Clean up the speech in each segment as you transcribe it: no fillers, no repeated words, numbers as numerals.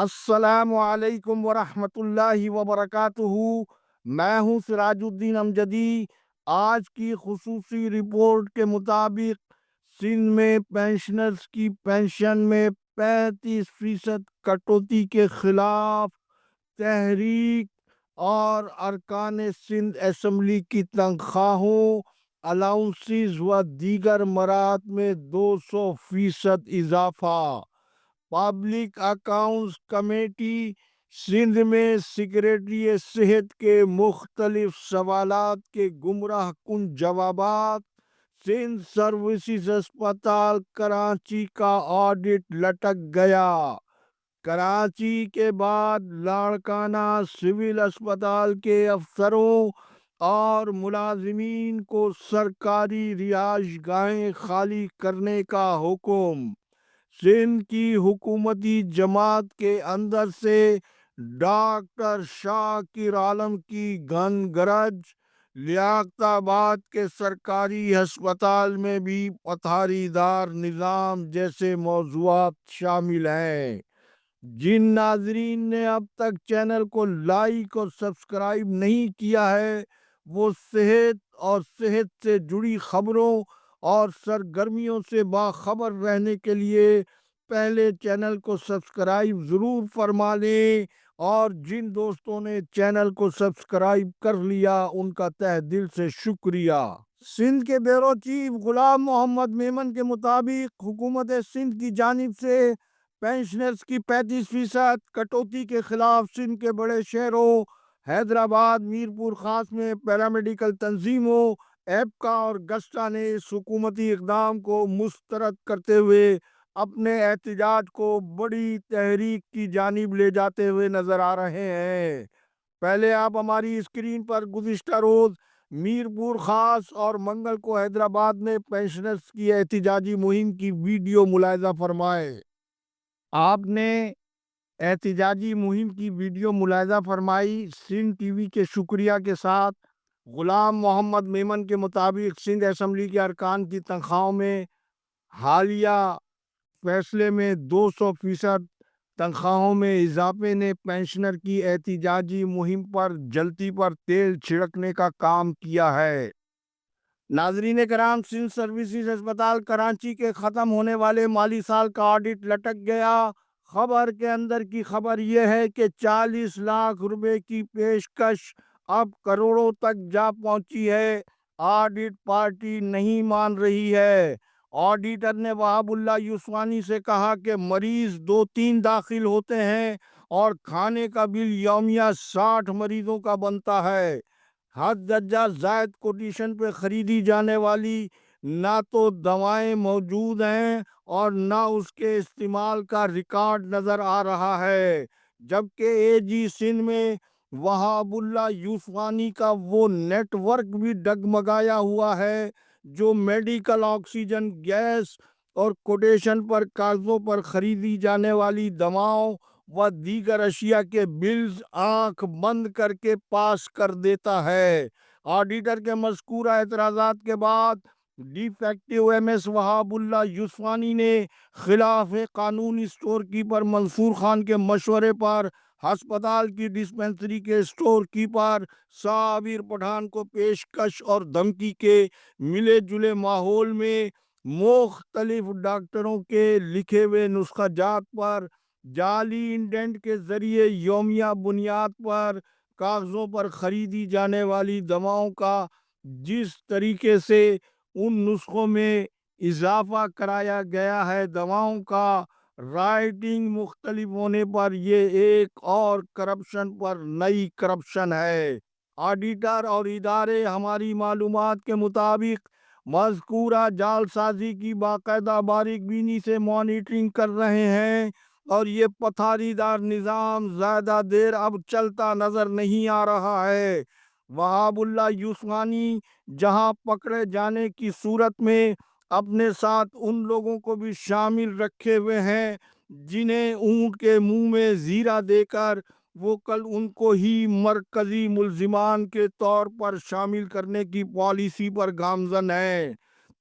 السلام علیکم ورحمۃ اللہ وبرکاتہ۔ میں ہوں سراج الدین امجدی۔ آج کی خصوصی رپورٹ کے مطابق سندھ میں پینشنرز کی پینشن میں 35% کٹوتی کے خلاف تحریک اور ارکان سندھ اسمبلی کی تنخواہوں، الاؤنسز و دیگر مراد میں 200% اضافہ۔ پبلک اکاؤنٹس کمیٹی سندھ میں سیکریٹری صحت کے مختلف سوالات کے گمراہ کن جوابات۔ سندھ سروسز ہسپتال کراچی کا آڈٹ لٹک گیا۔ کراچی کے بعد لاڑکانہ سول اسپتال کے افسروں اور ملازمین کو سرکاری رہائش گاہیں خالی کرنے کا حکم۔ سندھ کی حکومتی جماعت کے اندر سے ڈاکٹر شاکر عالم کی گھن گرج۔ لیاقت آباد کے سرکاری ہسپتال میں بھی پتھاری دار نظام جیسے موضوعات شامل ہیں۔ جن ناظرین نے اب تک چینل کو لائک اور سبسکرائب نہیں کیا ہے وہ صحت سے جڑی خبروں اور سرگرمیوں سے باخبر رہنے کے لیے پہلے چینل کو سبسکرائب ضرور فرما لیں، اور جن دوستوں نے چینل کو سبسکرائب کر لیا ان کا تہ دل سے شکریہ۔ سندھ کے بیورو چیف غلام محمد میمن کے مطابق حکومت سندھ کی جانب سے پینشنرز کی 35% کٹوتی کے خلاف سندھ کے بڑے شہروں حیدرآباد، میرپور خاص میں پیرامیڈیکل تنظیموں، ایپکا اور گسٹا نے اس حکومتی اقدام کو مسترد کرتے ہوئے اپنے احتجاج کو بڑی تحریک کی جانب لے جاتے ہوئے نظر آ رہے ہیں۔ پہلے آپ ہماری اسکرین پر گزشتہ روز میرپور خاص اور منگل کو حیدرآباد میں پینشنرز کی احتجاجی مہم کی ویڈیو ملاحظہ فرمائے۔ آپ نے احتجاجی مہم کی ویڈیو ملاحظہ فرمائی۔ سندھ ٹی وی کے شکریہ کے ساتھ غلام محمد میمن کے مطابق سندھ اسمبلی کے ارکان کی تنخواہوں میں حالیہ فیصلے میں 200% تنخواہوں میں اضافے نے پینشنر کی احتجاجی مہم پر جلتی پر تیل چھڑکنے کا کام کیا ہے۔ ناظرین کرام، سندھ سروسز ہسپتال کراچی کے ختم ہونے والے مالی سال کا آڈٹ لٹک گیا۔ خبر کے اندر کی خبر یہ ہے کہ 40 لاکھ روپے کی پیشکش اب کروڑوں تک جا پہنچی ہے۔ آڈٹ پارٹی نہیں مان رہی ہے۔ آڈیٹر نے وہاب اللہ یوسفانی سے کہا کہ مریض 2-3 داخل ہوتے ہیں اور کھانے کا بل یومیہ 60 مریضوں کا بنتا ہے۔ حد درجہ زائد کوٹیشن پہ خریدی جانے والی نہ تو دوائیں موجود ہیں اور نہ اس کے استعمال کا ریکارڈ نظر آ رہا ہے، جبکہ اے جی سندھ میں وہاب اللہ یوسفانی کا وہ نیٹ ورک بھی ڈگمگایا ہوا ہے جو میڈیکل آکسیجن گیس اور کوٹیشن پر کاغذوں پر خریدی جانے والی دواؤں و دیگر اشیاء کے بلز آنکھ بند کر کے پاس کر دیتا ہے۔ آڈیٹر کے مذکورہ اعتراضات کے بعد ڈیفیکٹو ایم ایس وہاب اللہ یوسفانی نے خلاف قانون اسٹور کیپر منصور خان کے مشورے پر ہسپتال کی ڈسپنسری کے اسٹور کیپر صابر پٹھان کو پیشکش اور دھمکی کے ملے جلے ماحول میں مختلف ڈاکٹروں کے لکھے ہوئے نسخہ جات پر جعلی انڈینٹ کے ذریعے یومیہ بنیاد پر کاغذوں پر خریدی جانے والی دواؤں کا جس طریقے سے ان نسخوں میں اضافہ کرایا گیا ہے، دواؤں کا رائٹنگ مختلف ہونے پر یہ ایک اور کرپشن پر نئی کرپشن ہے۔ آڈیٹر اور ادارے ہماری معلومات کے مطابق مذکورہ جعل سازی کی باقاعدہ باریک بینی سے مانیٹرنگ کر رہے ہیں، اور یہ پتھاری دار نظام زیادہ دیر اب چلتا نظر نہیں آ رہا ہے۔ وہاب اللہ یوسفانی جہاں پکڑے جانے کی صورت میں اپنے ساتھ ان لوگوں کو بھی شامل رکھے ہوئے ہیں جنہیں اونٹ کے منہ میں زیرہ دے کر وہ کل ان کو ہی مرکزی ملزمان کے طور پر شامل کرنے کی پالیسی پر گامزن ہے،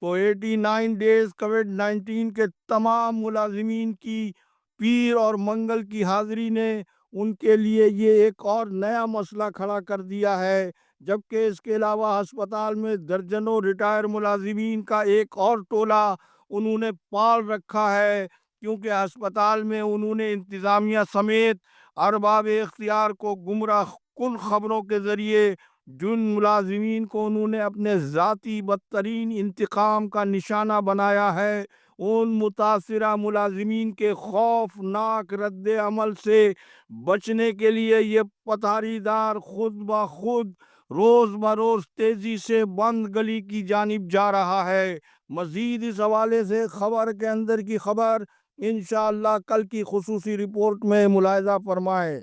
تو 89 ڈیز کووڈ 19 کے تمام ملازمین کی پیر اور منگل کی حاضری نے ان کے لیے یہ ایک اور نیا مسئلہ کھڑا کر دیا ہے، جبکہ اس کے علاوہ ہسپتال میں درجنوں ریٹائر ملازمین کا ایک اور ٹولہ انہوں نے پال رکھا ہے، کیونکہ ہسپتال میں انہوں نے انتظامیہ سمیت ارباب اختیار کو گمراہ کن خبروں کے ذریعے جن ملازمین کو انہوں نے اپنے ذاتی بدترین انتقام کا نشانہ بنایا ہے، ان متاثرہ ملازمین کے خوفناک رد عمل سے بچنے کے لیے یہ پتھاری دار خود بخود روز بروز تیزی سے بند گلی کی جانب جا رہا ہے۔ مزید اس حوالے سے خبر کے اندر کی خبر انشاءاللہ کل کی خصوصی رپورٹ میں ملاحظہ فرمائیں۔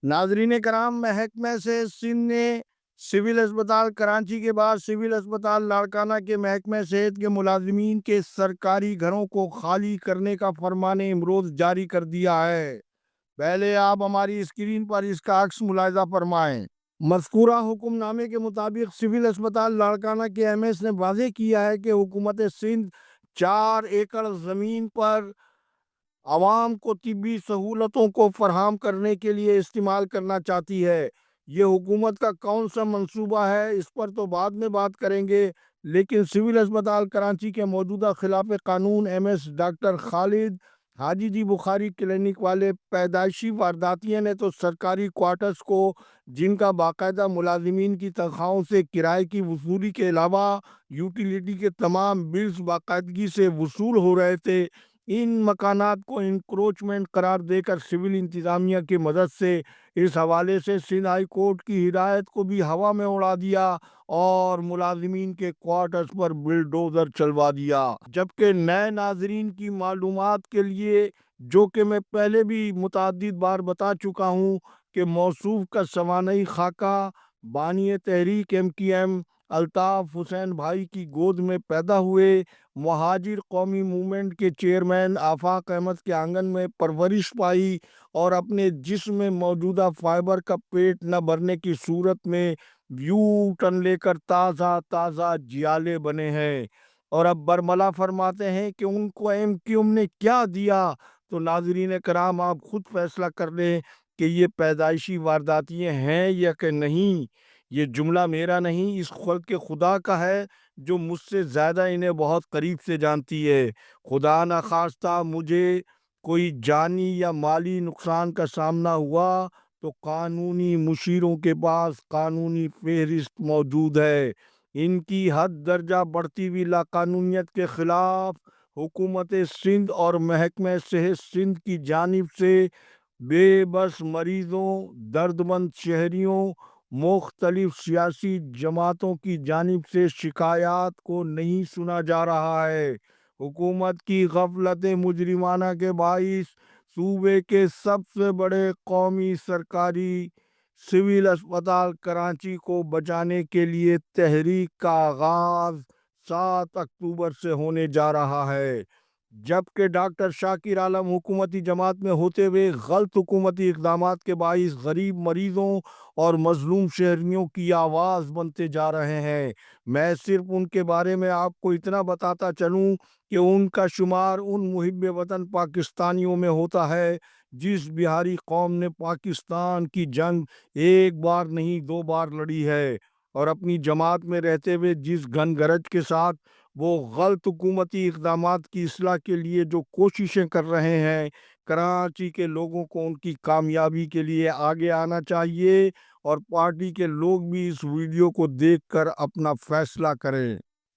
ناظرین کرام، محکمہ سے سندھ نے سول اسپتال کراچی کے بعد سول اسپتال لاڑکانہ کے محکمہ صحت کے ملازمین کے سرکاری گھروں کو خالی کرنے کا فرمان امروز جاری کر دیا ہے۔ پہلے آپ ہماری اسکرین پر اس کا عکس ملاحظہ فرمائیں۔ مذکورہ حکم نامے کے مطابق سول اسپتال لاڑکانہ کے ایم ایس نے واضح کیا ہے کہ حکومت سندھ 4 ایکڑ زمین پر عوام کو طبی سہولتوں کو فراہم کرنے کے لیے استعمال کرنا چاہتی ہے۔ یہ حکومت کا کون سا منصوبہ ہے، اس پر تو بعد میں بات کریں گے، لیکن سول اسپتال کراچی کے موجودہ خلاف قانون ایم ایس ڈاکٹر خالد حاجی جی بخاری کلینک والے پیدائشی وارداتیہ نے تو سرکاری کوارٹرز کو، جن کا باقاعدہ ملازمین کی تنخواہوں سے کرائے کی وصولی کے علاوہ یوٹیلیٹی کے تمام بلز باقاعدگی سے وصول ہو رہے تھے، ان مکانات کو انکروچمنٹ قرار دے کر سول انتظامیہ کی مدد سے اس حوالے سے سندھ ہائی کورٹ کی ہدایت کو بھی ہوا میں اڑا دیا اور ملازمین کے کوارٹرز پر بلڈوزر چلوا دیا۔ جبکہ نئے ناظرین کی معلومات کے لیے، جو کہ میں پہلے بھی متعدد بار بتا چکا ہوں، کہ موصوف کا سوانحی خاکہ بانی تحریک MQM الطاف حسین بھائی کی گود میں پیدا ہوئے مہاجر قومی موومنٹ کے چیئرمین آفاق احمد کے آنگن میں پرورش پائی اور اپنے جسم میں موجودہ فائبر کا پیٹ نہ بھرنے کی صورت میں یو ٹرن لے کر تازہ تازہ جیالے بنے ہیں، اور اب برملا فرماتے ہیں کہ ان کو MQM نے کیا دیا۔ تو ناظرین کرام، آپ خود فیصلہ کر لیں کہ یہ پیدائشی وارداتیے ہیں یا کہ نہیں۔ یہ جملہ میرا نہیں، اس خلق خدا کا ہے جو مجھ سے زیادہ انہیں بہت قریب سے جانتی ہے۔ خدا نہ خواستہ مجھے کوئی جانی یا مالی نقصان کا سامنا ہوا تو قانونی مشیروں کے پاس قانونی فہرست موجود ہے۔ ان کی حد درجہ بڑھتی ہوئی لاقانونیت کے خلاف حکومت سندھ اور محکمہ صحت سندھ کی جانب سے بے بس مریضوں، درد مند شہریوں، مختلف سیاسی جماعتوں کی جانب سے شکایات کو نہیں سنا جا رہا ہے۔ حکومت کی غفلت مجرمانہ کے باعث صوبے کے سب سے بڑے قومی سرکاری سول اسپتال کراچی کو بچانے کے لیے تحریک کا آغاز 7 اکتوبر سے ہونے جا رہا ہے، جبکہ ڈاکٹر شاکر عالم حکومتی جماعت میں ہوتے ہوئے غلط حکومتی اقدامات کے باعث غریب مریضوں اور مظلوم شہریوں کی آواز بنتے جا رہے ہیں۔ میں صرف ان کے بارے میں آپ کو اتنا بتاتا چلوں کہ ان کا شمار ان محب وطن پاکستانیوں میں ہوتا ہے جس بہاری قوم نے پاکستان کی جنگ ایک بار نہیں 2 بار لڑی ہے، اور اپنی جماعت میں رہتے ہوئے جس گھن گرج کے ساتھ وہ غلط حکومتی اقدامات کی اصلاح کے لیے جو کوششیں کر رہے ہیں، کراچی کے لوگوں کو ان کی کامیابی کے لیے آگے آنا چاہیے، اور پارٹی کے لوگ بھی اس ویڈیو کو دیکھ کر اپنا فیصلہ کریں۔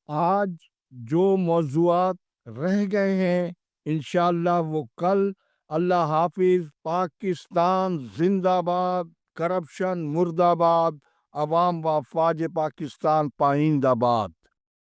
آج جو موضوعات رہ گئے ہیں انشاءاللہ وہ کل۔ اللہ حافظ۔ پاکستان زندہ باد، کرپشن مردہ باد، عوام و افواج پاکستان پائندہ باد۔